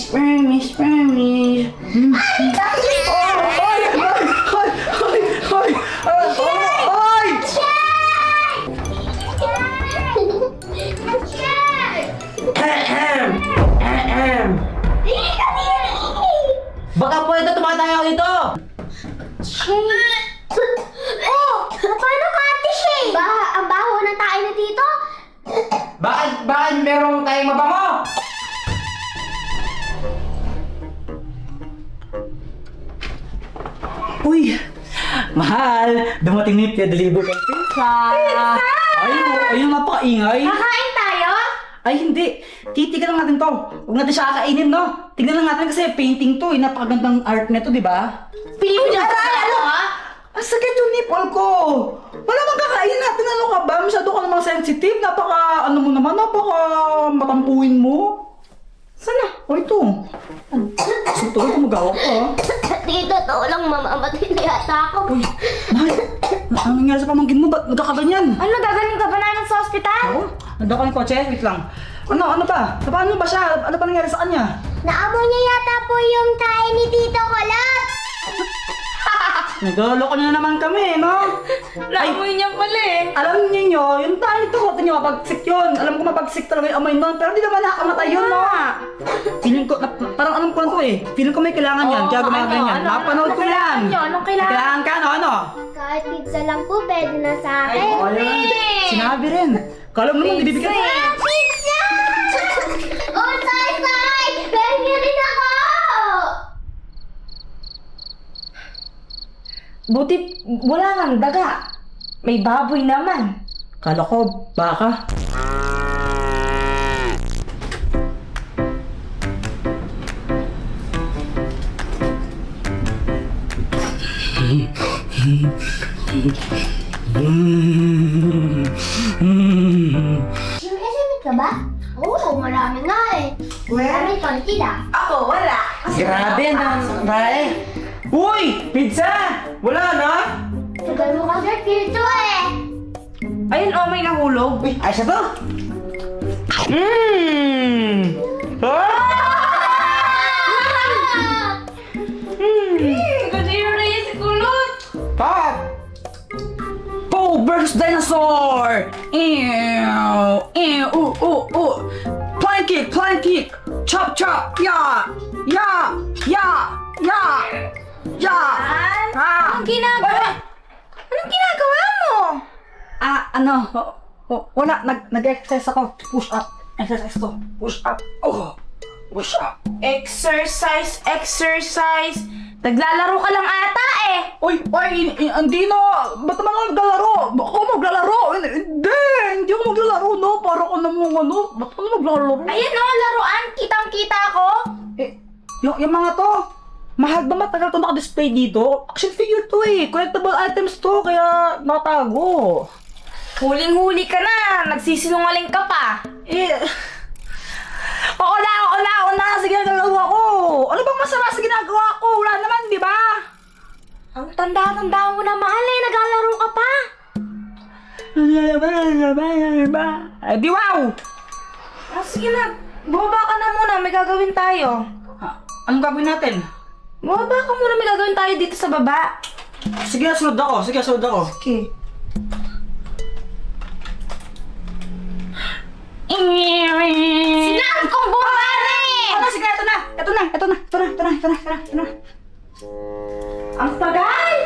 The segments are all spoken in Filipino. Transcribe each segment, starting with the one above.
Promise, promise. Baka pwede tumatayo dito! Oh! Paano ka, Ate Shay? Ang baho ng tayo na dito? Bakit meron tayong mabango? Uy! Mahal! Dumating na yung deliver kay pizza! Ayun, napakaingay! Kakain tayo? Ay, hindi! Titigan lang natin to! Huwag natin siya kakainin, no? Tignan lang natin kasi painting to eh. Napakagandang art nito, di ba? Pili na ano ha? Ang sakit yung nipple ko! Wala mang kakain natin, ano ka ba? Masyado ka namang sensitive, ano mo naman, matampuin mo. Sana? O ito. Ito, magawa ko Dito, to lang mamamatay na yata ako. Uy, Mahal, ano nangyari sa pamangkin mo? Ba't nagkakaganyan? Ano, gagaling ka ba namin sa ospital? Ako? Nandun ka ng kotse? Wait lang. Ano ba? Paano ba siya? Ano pa nangyari sa kanya? Naamoy niya yata po yung tayo ni Tito Kulot. Nagloloko niyo na naman kami, no? Naamoy niya pala eh. Alam niyo, yung tayo ito, niyo mapagsik yun. Alam ko mapagsik talaga yung amoy nun, pero di naman nakakamatay yun, no? Feeling ko, parang alam ko na to eh. Feeling ko may kailangan yan, kaya gumaganyan. Napanood ko yan. Anong kailangan? Kailangan ka, ano? Kahit pizza lang po, pwede na sa akin. Sinabi rin. Kala mo naman, ibibigay ko. Pizza! Oh, say! Pwede rin ako! Buti wala kang daga. May baboy naman. Kala ko, baka. Sumit ka ba? Oo, marami nga eh. Marami konti lang. Ako, wala. Grabe, Ray. Uy! Pizza! Wala na? Tagal mo kasi dito eh. Ayun, oh, may nahulog. Uy, ayos na to. Kadiro na yan si Kulot. Pop! Poe versus Dinosaur! Ew! Ew! Plank kick! Chop! Ya! Anong ginagawa? Anong ginagawa mo? Wala. Nag-exercise ako. Push up. Exercise to. Push up. Push up. Exercise. Naglalaro ka lang ata eh. Uy, hindi na. Ba't naman ako naglalaro? Ako maglalaro. Hindi ako maglalaro, no? Para ko namang ba't ako maglalaro? Ayun oh, laruan. Kitang-kita ko. Yung mga to, mahal ba matagal to naka-display dito? Action figure to eh. Collectible items to, kaya natago. Huling-huli ka na. Nagsisinungaling ka pa. Oo na. Sige, nagagawa ko. Ano bang masama sa ginagawa ko? Wala naman, di ba? Ang tanda-tanda mo na, mahal eh. Naglalaro ka pa. Di wow! Sige na. Bumaba ka na muna. May gagawin tayo. Anong gagawin natin? Bumaba ka muna. May gagawin tayo dito sa baba. Sige, sunod ako. Okay. Sinabi kong bumaba eh! Sige, ito na. Ang tagal!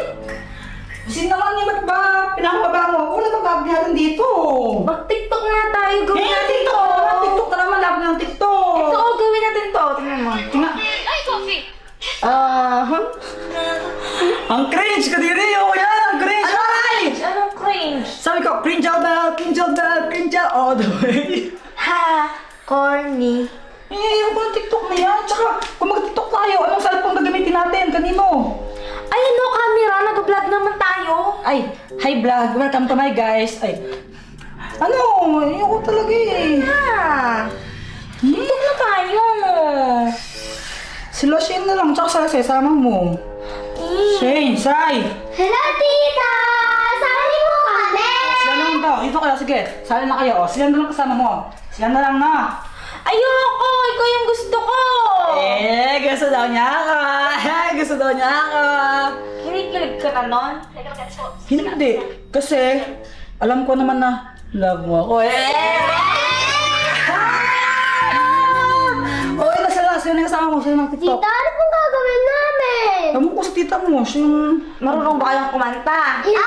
Kasi naman niya, ba't ba pinakababa mo? Wala bang gagawin dito? Mag-tiktok nga tayo. Gawin natin to. TikTok ka naman, labo ng TikTok. Ito, oh, gawin natin to. Tingnan mo. Ang cringe ka din rin, oh yan, ang cringe. Anong cringe? Sabi ko, cringe all the way. Ha! Corny. Yung pang TikTok na yan. Tsaka, kung mag-TikTok tayo, anong cellphone gagamitin natin? Kanino? Ayun no, camera. Nag-vlog naman tayo. Ay, hi vlog. Welcome to my guys. Ay, ayoko talaga eh. Ha! TikTok na tayo. Si Shane na lang, tsaka sa sama mo. Shane, Sai. Hello, tita! Sali mo kami! Sila na lang daw. Dito kayo, sige. Sali na kayo. Sila na lang kasama mo. Sila na lang na. Ayoko! Ikaw yung gusto ko! Gusto daw niya ako. Gusto daw niya ako. Kinikilig ka na nun? Hindi. Kasi, alam ko naman na love mo ako. Okay na sila. Sino yung kasama mo? Sino yung TikTok? Tita, ano pong gagawin namin? Alam ko sa tita mo. Siya yung... Marunong ba kayong kumanta? Hindi po!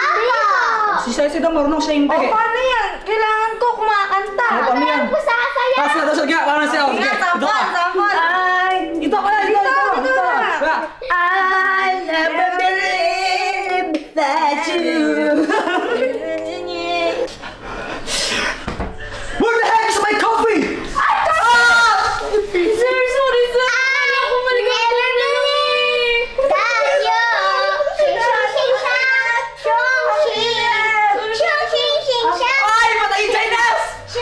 Si Ceci daw marunong siya hindi. O, paano yan? Kailangan ko kumakanta. Ano paano yan? Ako sasaya! Tapos na daw siya. Paano siya? Sige, Dito ka. sampol! Ay! Dito ka na! Dito ka! I never believe that you... What the heck is my coffee? Sir, sorry, sir! Ano ako maligaw na Tayo! Ay! Patayin Chinese! Ay!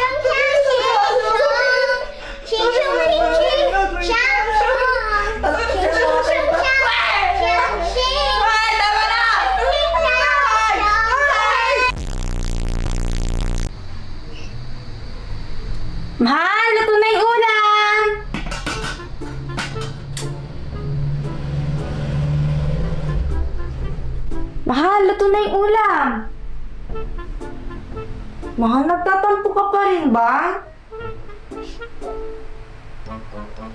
Tama na! Mahal, luto na yung ulam! Mahal, luto na yung ulam! Mahal, nagtatampo ka pa rin ba?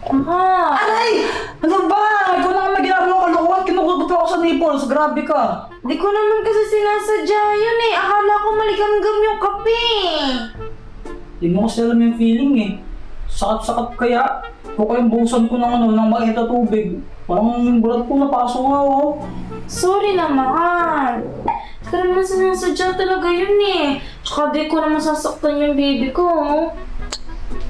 Mahal! Aray! Ano ba? Ikaw na nga ginagawa mo kalokohan. Kinukugot ako sa nipples. Grabe ka. Di ko naman kasi sinasadya yun eh. Akala ko maligamgam yung kape. Hindi mo kasi alam yung feeling eh. Sakit-sakit kaya. Huwag kayong buhusan ko ng ng mainit na tubig. Parang yung bulat ko napasok nga oh. Sorry na, mahal. Di ko naman sinasadya talaga yun eh. Tsaka di ko naman sasaktan yung baby ko.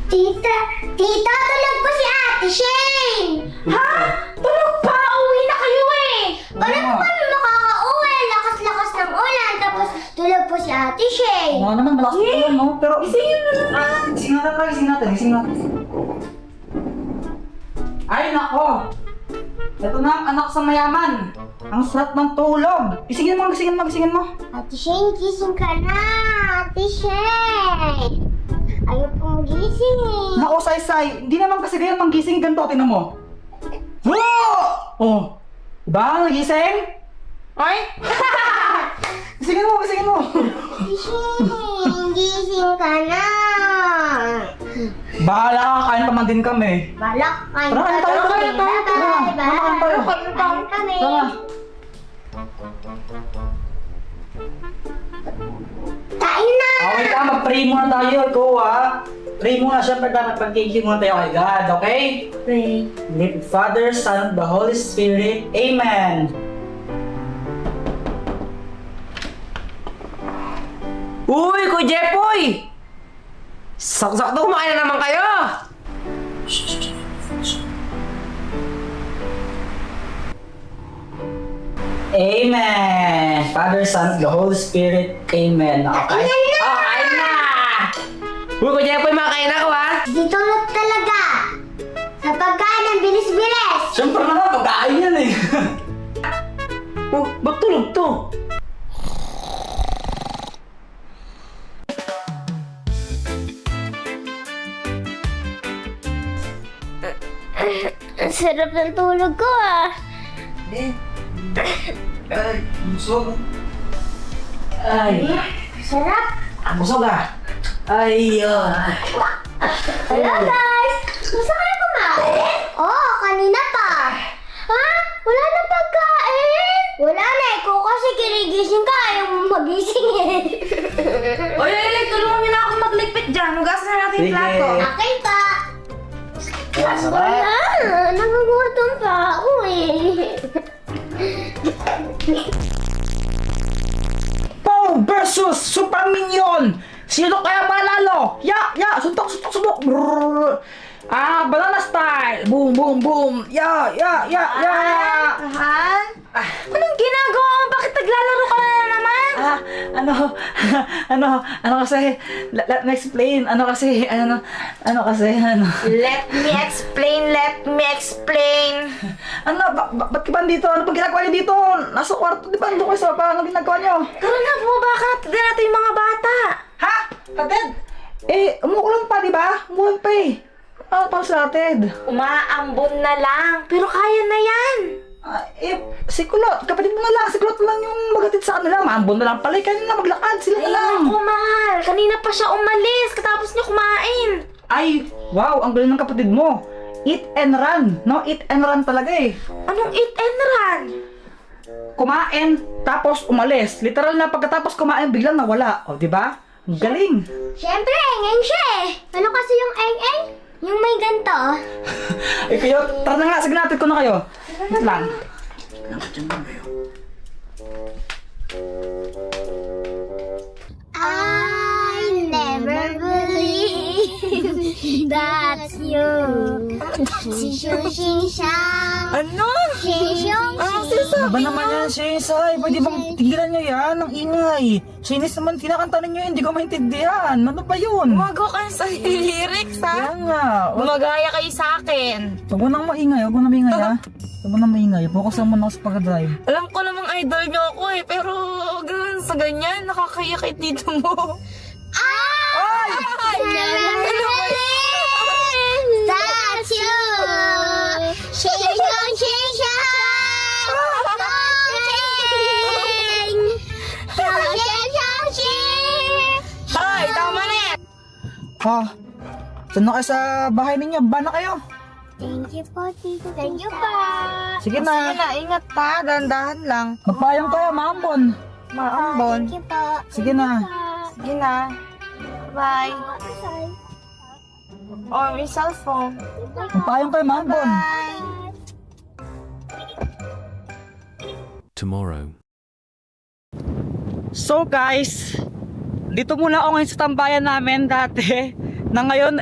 Tita, tulog po si Ate Shane! Ha? Tulog pa? Uwi na kayo eh! Paano po kami makaka-uwi? Lakas-lakas ng ulan, tapos tulog po si Ate Shane! Nga naman, malakas ko yun no? Pero Isingin mo na. gising natin tayo, gising natin. Ay nako! Ito na ang anak sa mayaman. Ang sarap ng tulog. Gisingin mo, gisingin mo, gisingin mo. Ate Shane, gising ka na! Ate Shane! Ayaw pong gising eh! Nako, say-say. Hindi naman kasi ganyan manggising ganito. Tingnan mo. Oh! Diba? Nagising? Ay? Gisingin mo, gisingin mo. Ate Shane, gising ka na! Bahala ka, kain pa man din kami. Balak, kain Tara, kain tayo, kami. kain tayo. Tara, Bye-bye, kain tayo. bye. Kain kami. Tara. Kain na! Okay ka, mag-pray muna tayo. Ikaw pray muna. Siyempre dapat pag-thank muna tayo kay God, okay? Pray. In the name of the Father, Son, and the Holy Spirit. Amen. Uy, Ko Jepoy! Sakto kumain na naman kayo! Amen. Father, Son, and the Holy Spirit. Amen. Okay? Oh, kain na! Uy, Ko Jepoy, makain ako ha! Dito na talaga! Sa pagkain ng bilis-bilis! Siyempre naman, pagkain yan eh. Oh, ba't tulog to? Ang sarap ng tulog ko ah! Ay, busog. Ay, Sarap! busog ah. Ay, Hello guys! Gusto kayo kumain? Oo, kanina pa! Ha? Wala na pagkain? Wala na eh, kung kasi kinigising ka, ayaw mo magising eh. Oy, tulungan niyo na ako magligpit dyan. Hugasan na natin yung Sige. plato. Okay pa! sarap. Ah, nagugutom pa ako eh. Pow versus Super Minion! Sino kaya manalo? Suntok! Brrr. Banana style! Boom, boom, boom! Ya! Mahal? Anong ginagawa mo? Bakit naglalaro ka na naman? Ano kasi, let me explain. Ano kasi. Let me explain. Ba't ka ba dito? Ano ba ginagawa niyo dito? Nasa kwarto, di ba? Ando kayo sa paano ginagawa niyo? Tara na, bumaba ka. Tignan natin yung mga bata. Ha? Patid? Umuulan pa, di ba? Umuulan pa eh. para sa atid? Umaambon na lang. Pero kaya na yan. Si Kulot, kapatid mo na lang. Si Kulot lang yung magatid sa kanila. Maambon na lang pala. Kaya na maglakad. Sila na lang. Ako, mahal. Kanina pa siya umalis. Katapos niya kumain. Ay, wow, ang galing ng kapatid mo. Eat and run. No, eat and run talaga eh. Anong eat and run? Kumain, tapos umalis. Literal na pagkatapos kumain, biglang nawala. O, di ba? Ang galing. Siyempre, engeng siya eh. Ano kasi yung engeng? Yung may ganto. Eh kayo, tara na nga. Sige natin ko na kayo. Wait lang. I never believe that's you. Sing-sing-sing-sang. Ano? Sing-sing-sing. Ano ba naman yan, Shinsay? Pwede bang tigilan nyo yan? Ang ingay. Shinis naman, kinakanta ninyo yun. Hindi ko maintindihan. Ano ba yun? Magaw kayo sa lyrics, Kaya nga. Magaya kayo sa akin. Huwag mo nang maingay. Huwag mo nang maingay, ha? Huwag mo nang maingay. Focus naman ako sa pag-drive. Alam ko namang idol niyo ako eh, pero ganun sa ganyan, nakakaya kay tito mo. I never believe that's you. Sing-sing-sing-sang. Sing-sing-sing-sing. Hoy, tama na yan! Ha? Saan na kayo sa bahay ninyo? Ba na kayo? Thank you po, Tito. Thank you po. Sige na. ingat pa, dandahan lang. Magpayang kayo, maambon. Maambon. Thank you po. Sige na. Sige na. Bye. Oh, may cellphone. Magpayang kayo, maambon. Tomorrow. So guys, dito muna ako ngayon sa tambayan namin dati. Na ngayon